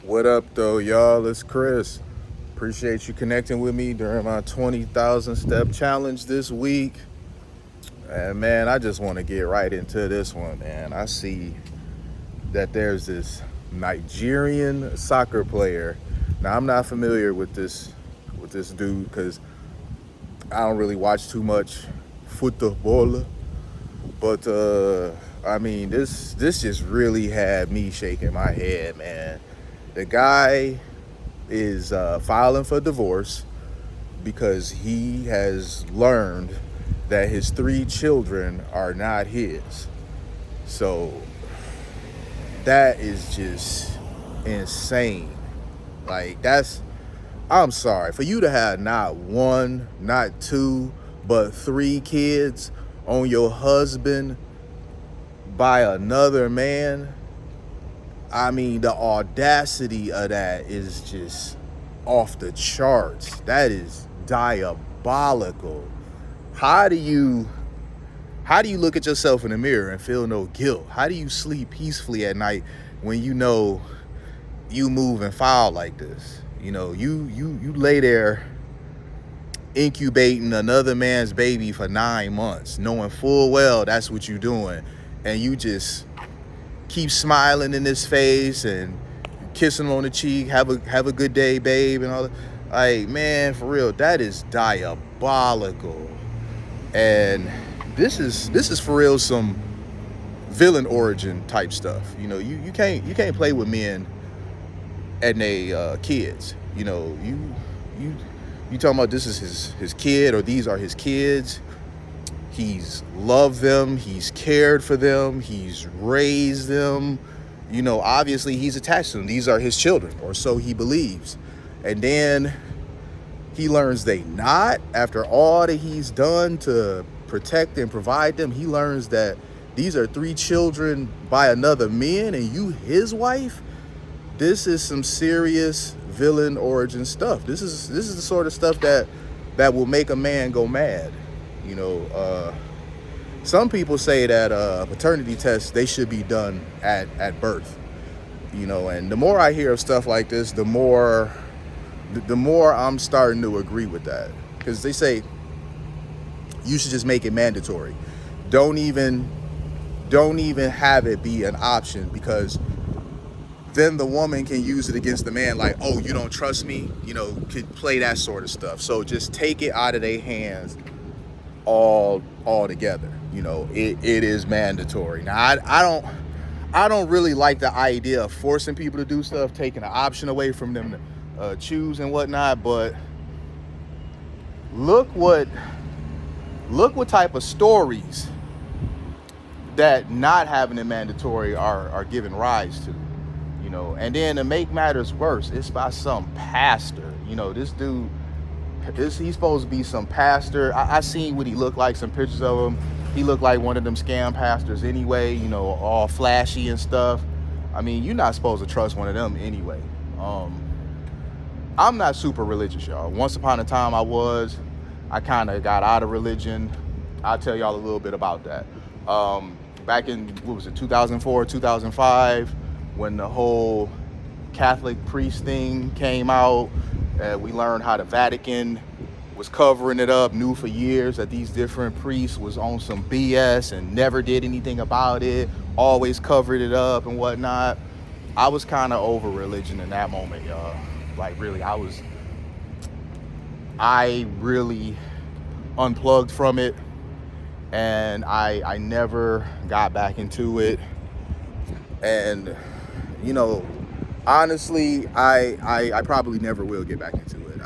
What up, though, y'all? It's Chris. Appreciate you connecting with me during my 20,000 step challenge this week. And man, I just want to get right into this one, man. I see that there's this Nigerian soccer player. Now, I'm not familiar with this dude because I don't really watch too much football. But I mean, this just really had me shaking my head, man. The guy is filing for divorce because he has learned that his three children are not his. So that is just insane. Like, I'm sorry, for you to have not one, not two, but three kids on your husband by another man. I mean, the audacity of that is just off the charts. That is diabolical. How do you look at yourself in the mirror and feel no guilt? How do you sleep peacefully at night when you know you move and foul like this? You lay there incubating another man's baby for 9 months, knowing full well that's what you're doing, and you just keep smiling in his face and kissing him on the cheek, have a good day, babe, and all that. Like, man, for real, that is diabolical. And this is for real some villain origin type stuff. You can't play with men and they kids. You talking about this is his kid, or these are his kids. He's loved them, he's cared for them, he's raised them. Obviously he's attached to them. These are his children, or so he believes. And then he learns they not, after all that he's done to protect and provide them. He learns that these are three children by another man and you his wife. This is some serious villain origin stuff. This is the sort of stuff that will make a man go mad. Some people say that paternity tests, they should be done at birth. And the more I hear of stuff like this, the more I'm starting to agree with that, because they say you should just make it mandatory. Don't even have it be an option, because then the woman can use it against the man, like, oh, you don't trust me, could play that sort of stuff. So just take it out of their hands all together. It is mandatory. Now, I don't really like the idea of forcing people to do stuff, taking an option away from them to choose and whatnot. But look what type of stories that not having it mandatory are giving rise to. And then to make matters worse, it's by some pastor. This dude, he's supposed to be some pastor. I seen what he looked like, some pictures of him. He looked like one of them scam pastors anyway, all flashy and stuff. I mean, you're not supposed to trust one of them anyway. I'm not super religious, y'all. Once upon a time I was. I kind of got out of religion. I'll tell y'all a little bit about that. Back in, 2004, 2005, when the whole Catholic priest thing came out, we learned how the Vatican was covering it up, knew for years that these different priests was on some BS and never did anything about it, always covered it up and whatnot. I was kind of over religion in that moment, y'all. Like, really, I really unplugged from it, and I never got back into it. And honestly, I probably never will get back into it.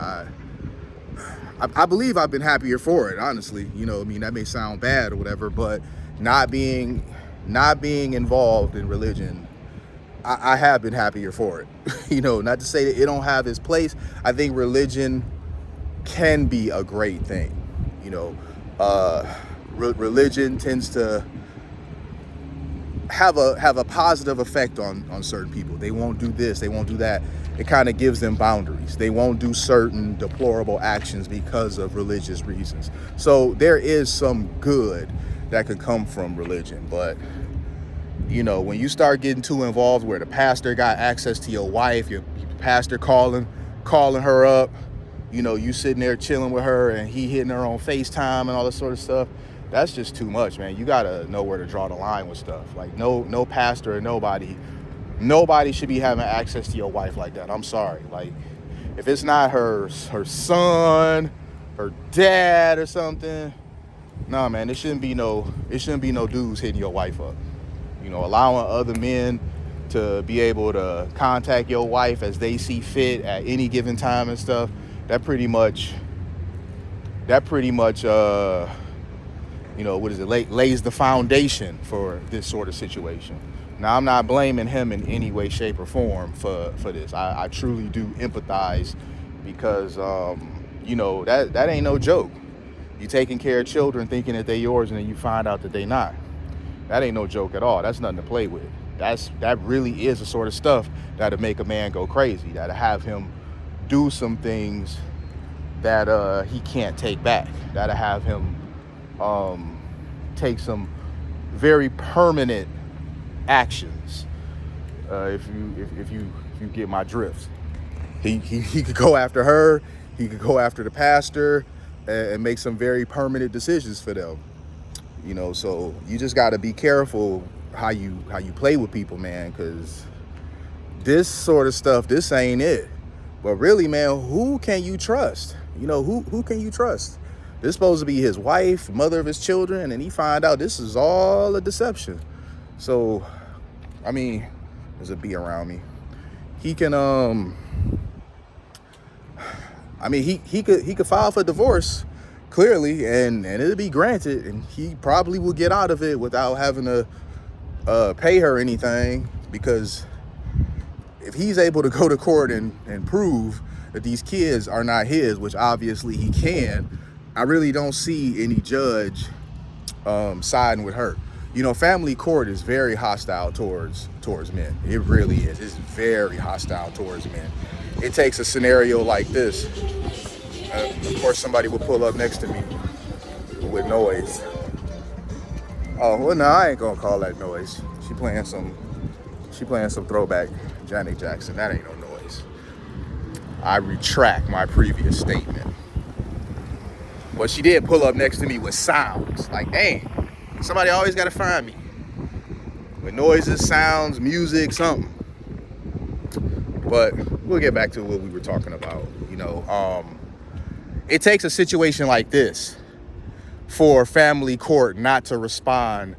I believe I've been happier for it, honestly. That may sound bad or whatever, but not being involved in religion, I have been happier for it. Not to say that it don't have its place. I think religion can be a great thing. Religion tends to have a positive effect on certain people. They won't do this, they won't do that. It kind of gives them boundaries. They won't do certain deplorable actions because of religious reasons. So there is some good that could come from religion, but When you start getting too involved where the pastor got access to your wife, your pastor calling her up, you sitting there chilling with her and he hitting her on FaceTime and all this sort of stuff, that's just too much, man. You gotta know where to draw the line with stuff. Like no pastor or nobody should be having access to your wife like that. I'm sorry. Like, if it's not her son, her dad or something, nah, man, it shouldn't be no dudes hitting your wife up. Allowing other men to be able to contact your wife as they see fit at any given time and stuff, that pretty much lays the foundation for this sort of situation. Now, I'm not blaming him in any way, shape, or form for this. I truly do empathize because, that ain't no joke. You taking care of children thinking that they're yours and then you find out that they not. That ain't no joke at all. That's nothing to play with. That really is the sort of stuff that'll make a man go crazy, that'll have him do some things that he can't take back, that'll have him take some very permanent actions. If you get my drift, he could go after her, he could go after the pastor, and make some very permanent decisions for them. So you just got to be careful how you play with people, man, because this sort of stuff, this ain't it. But really, man, who can you trust? Who can you trust? This is supposed to be his wife, mother of his children, and he find out this is all a deception. So, there's a bee around me. He can, he could file for divorce, clearly, and it'll be granted, and he probably will get out of it without having to pay her anything, because if he's able to go to court and prove that these kids are not his, which obviously he can, I really don't see any judge siding with her. Family court is very hostile towards men. It really is. It's very hostile towards men. It takes a scenario like this. Of course, somebody will pull up next to me with noise. Oh, well, no, I ain't gonna call that noise. She playing some throwback Janet Jackson. That ain't no noise. I retract my previous statement. But she did pull up next to me with sounds. Like, dang, somebody always gotta find me with noises, sounds, music, something. But we'll get back to what we were talking about. It takes a situation like this for family court not to respond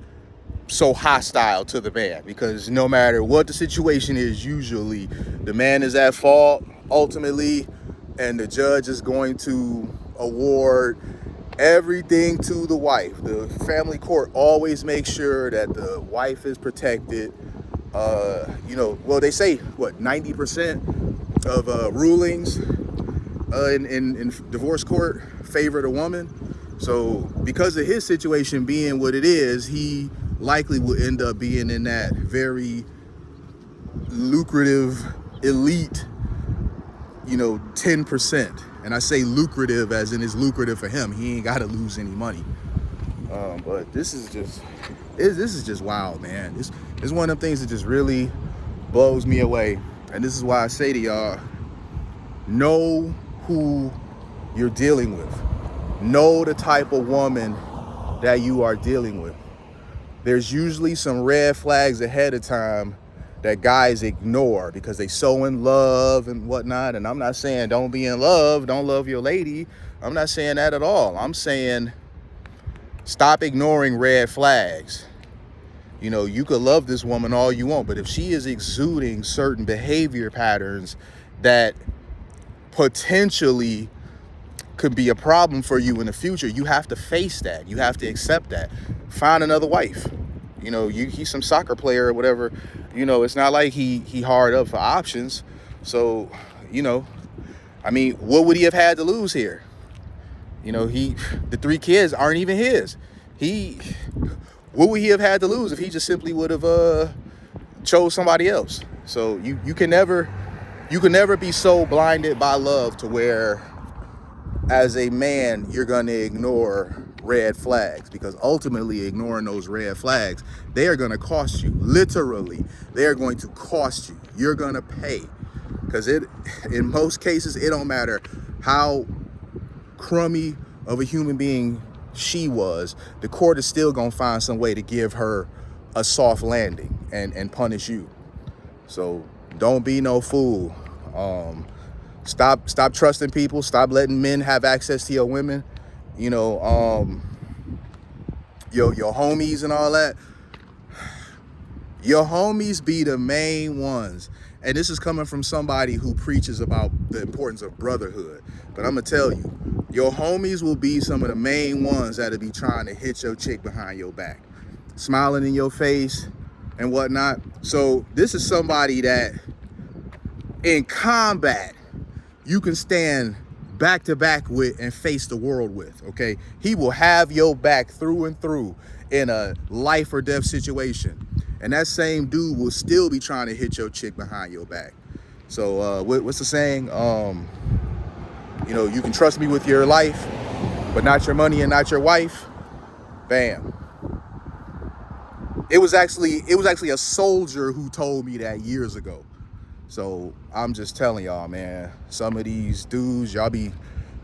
so hostile to the man, because no matter what the situation is, usually the man is at fault ultimately, and the judge is going to award everything to the wife. The family court always makes sure that the wife is protected. They say 90% of rulings in divorce court favor the woman. So because of his situation being what it is, he likely will end up being in that very lucrative elite 10%. And I say lucrative as in it's lucrative for him. He ain't got to lose any money. But this is just wild, man. This is one of them things that just really blows me away. And this is why I say to y'all, know who you're dealing with. Know the type of woman that you are dealing with. There's usually some red flags ahead of time that guys ignore because they so in love and whatnot. And I'm not saying don't be in love, don't love your lady. I'm not saying that at all. I'm saying stop ignoring red flags. You could love this woman all you want, but if she is exuding certain behavior patterns that potentially could be a problem for you in the future, you have to face that. You have to accept that. Find another wife. He's some soccer player or whatever. It's not like he hard up for options. So, what would he have had to lose here? The 3 kids aren't even his. What would he have had to lose if he just simply would have chose somebody else? So you can never be so blinded by love to where, as a man, you're gonna ignore red flags, because ultimately ignoring those red flags, they are going to cost you. Literally, they are going to cost you. You're going to pay, because in most cases, it don't matter how crummy of a human being she was, the court is still going to find some way to give her a soft landing and punish you. So don't be no fool. Stop trusting people. Stop letting men have access to your women. You know, your homies and all that. Your homies be the main ones. And this is coming from somebody who preaches about the importance of brotherhood. But I'm going to tell you, your homies will be some of the main ones that'll be trying to hit your chick behind your back, smiling in your face and whatnot. So this is somebody that in combat, you can stand back to back with and face the world with, okay? He will have your back through and through in a life or death situation. And that same dude will still be trying to hit your chick behind your back. So what's the saying? You know, you can trust me with your life, but not your money and not your wife. Bam. It was actually a soldier who told me that years ago. So I'm just telling y'all, man, some of these dudes, y'all be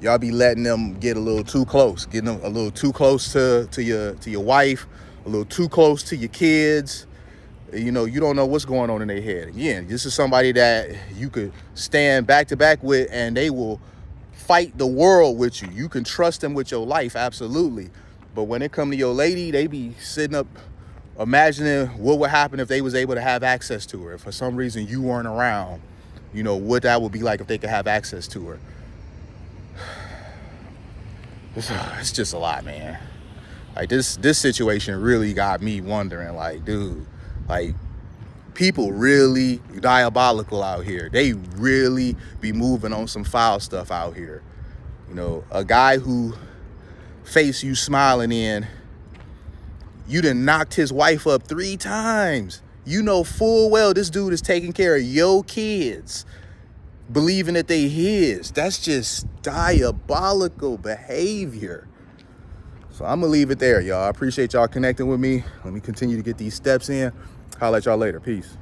letting them get a little too close, getting them a little too close to your wife, a little too close to your kids. You know, you don't know what's going on in their head. Again, this is somebody that you could stand back to back with, and they will fight the world with you. You can trust them with your life, absolutely. But when it comes to your lady, they be sitting up imagining what would happen if they was able to have access to her. If for some reason you weren't around, you know, what that would be like if they could have access to her. It's just a lot, man. Like this situation really got me wondering, like, dude, like, people really diabolical out here. They really be moving on some foul stuff out here. You know, a guy who face you smiling in, you done knocked his wife up 3 times. You know full well this dude is taking care of your kids, believing that they his. That's just diabolical behavior. So I'm gonna leave it there, y'all. I appreciate y'all connecting with me. Let me continue to get these steps in. Holla at y'all later. Peace.